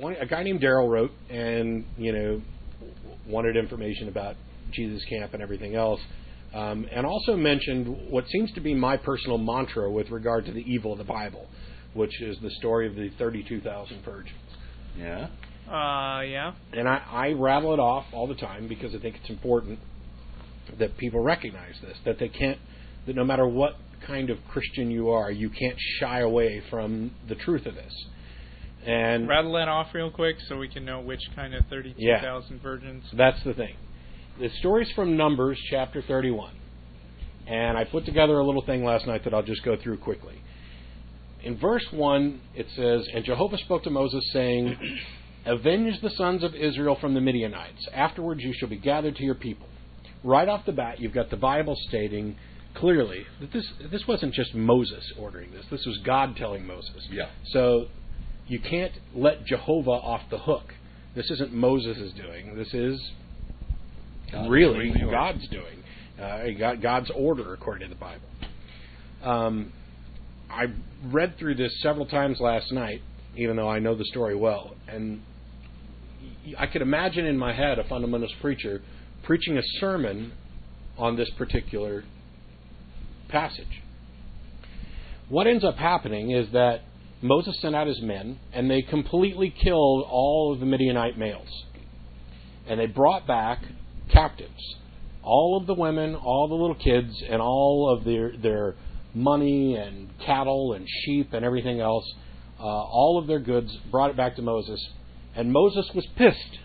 a guy named Darrell wrote, and wanted information about Jesus Camp and everything else, and also mentioned what seems to be my personal mantra with regard to the evil of the Bible, which is the story of the 32,000 virgins. Yeah. Yeah. And I rattle it off all the time because I think it's important that people recognize this, that no matter what kind of Christian you are, you can't shy away from the truth of this. And rattle that off real quick so we can know which kind of 32,000 virgins. That's the thing. The story's from Numbers chapter 31. And I put together a little thing last night that I'll just go through quickly. In verse 1, it says, "And Jehovah spoke to Moses, saying, Avenge the sons of Israel from the Midianites. Afterwards you shall be gathered to your people." Right off the bat, you've got the Bible stating clearly that this wasn't just Moses ordering this. This was God telling Moses. Yeah. So you can't let Jehovah off the hook. This isn't Moses' doing. This is really God's doing. God's order, according to the Bible. I read through this several times last night, even though I know the story well. And I could imagine in my head a fundamentalist preacher preaching a sermon on this particular passage. What ends up happening is that Moses sent out his men, and they completely killed all of the Midianite males. And they brought back captives. All of the women, all the little kids, and all of their money and cattle and sheep and everything else, all of their goods, brought it back to Moses. And Moses was pissed.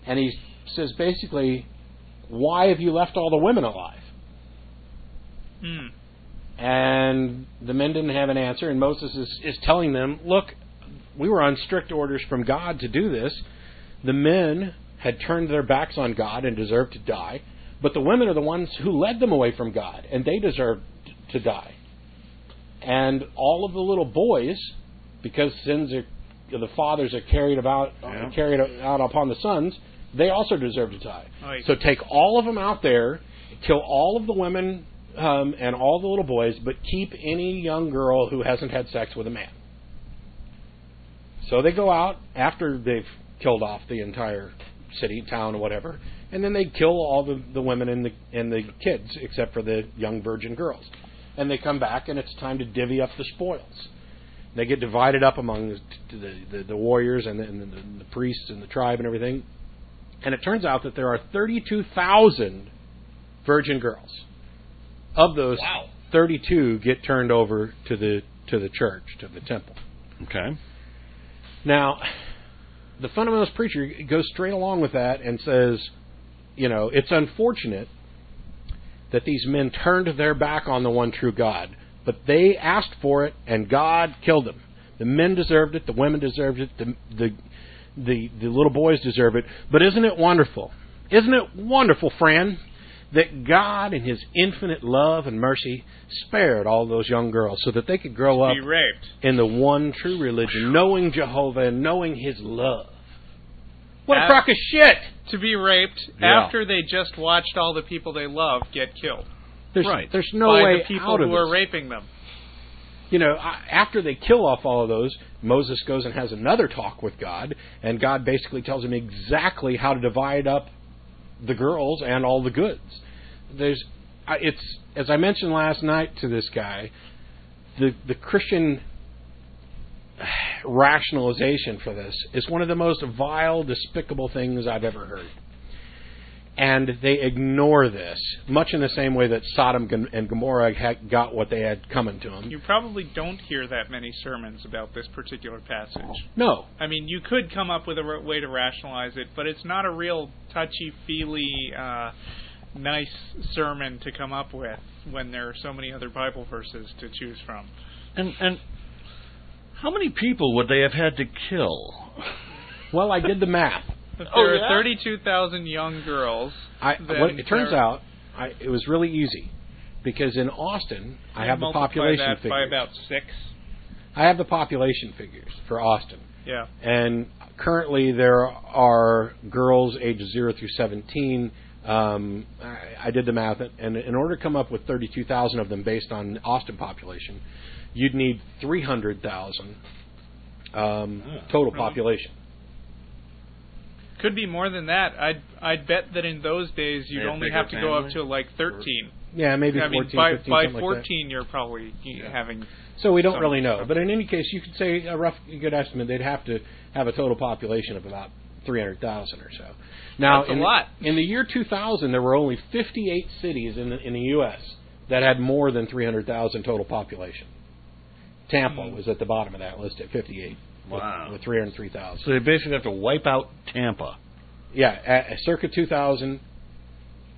And he says basically, "Why have you left all the women alive?" And the men didn't have an answer, and Moses is telling them, "Look, we were on strict orders from God to do this. The men had turned their backs on God and deserved to die, but the women are the ones who led them away from God, and they deserve to die. And all of the little boys, because the fathers are carried out upon the sons, they also deserve to die. Right. So take all of them out there, kill all of the women and all the little boys, but keep any young girl who hasn't had sex with a man." So they go out after they've killed off the entire city, town, or whatever, and then they kill all the women and the kids, except for the young virgin girls. And they come back, and it's time to divvy up the spoils. They get divided up among the warriors and the priests and the tribe and everything. And it turns out that there are 32,000 virgin girls. Of those, 32 get turned over to the church, to the temple. Okay. Now, the fundamentalist preacher goes straight along with that and says, it's unfortunate that these men turned their back on the one true God, but they asked for it, and God killed them. The men deserved it, the women deserved it, the little boys deserve it. But isn't it wonderful? Isn't it wonderful, friend, that God in His infinite love and mercy spared all those young girls so that they could grow up in the one true religion, knowing Jehovah and knowing His love? What a crock of shit! To be raped after they just watched all the people they love get killed. There's no way out of this. By the people who are raping them. After they kill off all of those, Moses goes and has another talk with God, and God basically tells him exactly how to divide up the girls and all the goods. It's as I mentioned last night to this guy, the Christian rationalization for this is one of the most vile, despicable things I've ever heard. And they ignore this, much in the same way that Sodom and Gomorrah got what they had coming to them. You probably don't hear that many sermons about this particular passage. No. I mean, you could come up with a way to rationalize it, but it's not a real touchy-feely, nice sermon to come up with when there are so many other Bible verses to choose from. And how many people would they have had to kill? Well, I did the math. If there are 32,000 young girls, it turns out it was really easy, because in Austin I have the population figures. By about 6. I have the population figures for Austin. Yeah. And currently there are girls ages 0 through 17. I did the math, and in order to come up with 32,000 of them based on Austin population, you'd need 300,000 total population. Could be more than that. I'd bet that in those days you'd only have to go up to like 13. Yeah, maybe 14, 15, by something 14 like that. you're probably having. So we don't really know. But in any case, you could say a good estimate, they'd have to have a total population of about 300,000 or so. Now, That's a lot. In the year 2000, there were only 58 cities in the U.S. that had more than 300,000 total population. Tampa was at the bottom of that list at 58. Wow. With 303,000. So they basically have to wipe out Tampa. Yeah, at circa 2000,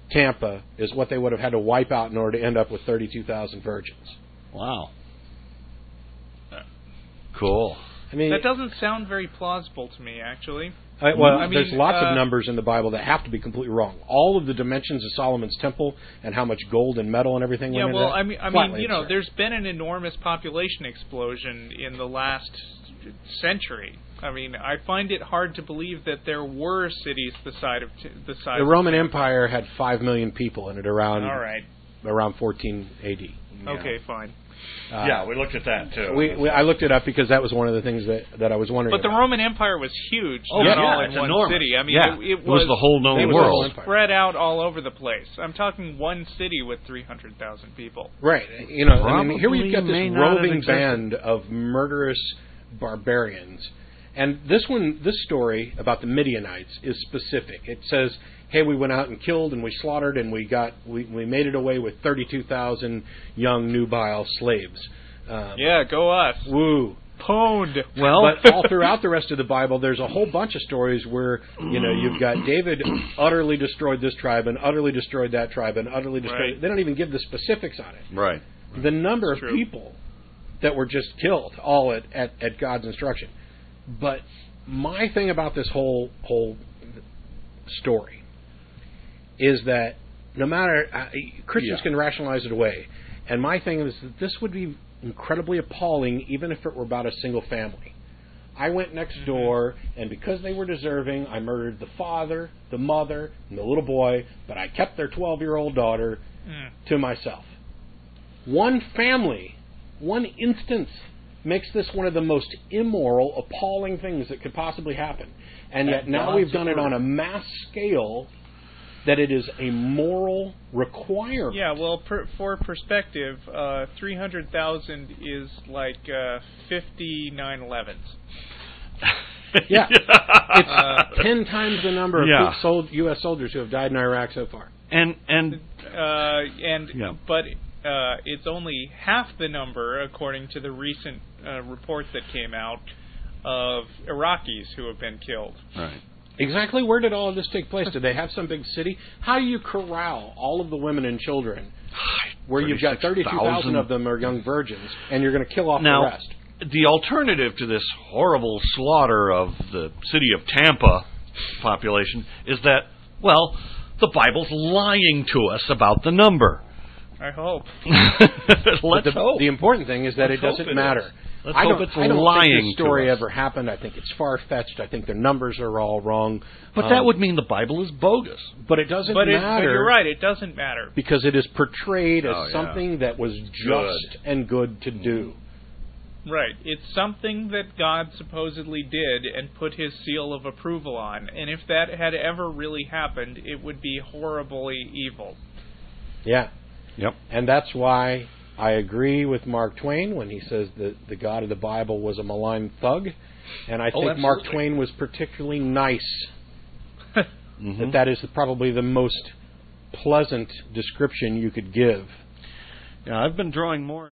Tampa is what they would have had to wipe out in order to end up with 32,000 virgins. Wow. Cool. I mean, that doesn't sound very plausible to me, actually. There's lots of numbers in the Bible that have to be completely wrong. All of the dimensions of Solomon's temple and how much gold and metal and everything went into that. I mean, there's been an enormous population explosion in the last century. I mean, I find it hard to believe that there were cities the size of the Roman Empire had 5 million people in it around 14 AD. Yeah. Okay, fine. We looked at that too. I looked it up because that was one of the things that I was wondering. But the Roman Empire was huge. Oh, all in it's one enormous. city. I mean, it was the whole known world. Spread out all over the place. I'm talking one city with 300,000 people. Right. Here we've got this roving band of murderous barbarians. And this story about the Midianites is specific. It says, hey, we went out and killed and we slaughtered and we made it away with 32,000 young nubile slaves. Go us. Woo. Pwned. Well, but all throughout the rest of the Bible, there's a whole bunch of stories where, you've got David utterly destroyed this tribe and utterly destroyed that tribe and utterly destroyed. Right. They don't even give the specifics on it. Right. The number of people that were just killed, all at God's instruction. But my thing about this whole story is that no matter Christians can rationalize it away, and my thing is that this would be incredibly appalling, even if it were about a single family. I went next door, and because they were deserving, I murdered the father, the mother, and the little boy, but I kept their 12-year-old daughter to myself. One family, one instance, makes this one of the most immoral, appalling things that could possibly happen. And yet now we've done it on a mass scale that it is a moral requirement. Yeah, well, for perspective, 300,000 is like 50 9/11s. Yeah. It's 10 times the number of U.S. soldiers who have died in Iraq so far. But it's only half the number, according to the recent report that came out, of Iraqis who have been killed. Right. Exactly where did all of this take place? Did they have some big city? How do you corral all of the women and children where you've got 32,000 of them are young virgins and you're going to kill off the rest? The alternative to this horrible slaughter of the city of Tampa population is that, the Bible's lying to us about the number. I hope. Let's hope. The important thing is that it doesn't matter. I don't think this story ever happened. I think it's far-fetched. I think their numbers are all wrong. But that would mean the Bible is bogus. But it doesn't matter. But you're right, it doesn't matter. Because it is portrayed as something that was just and good to do. Right. It's something that God supposedly did and put his seal of approval on. And if that had ever really happened, it would be horribly evil. Yeah. Yep. And that's why I agree with Mark Twain when he says that the God of the Bible was a malign thug. And I think Mark Twain was particularly nice. That is probably the most pleasant description you could give. Yeah, I've been drawing more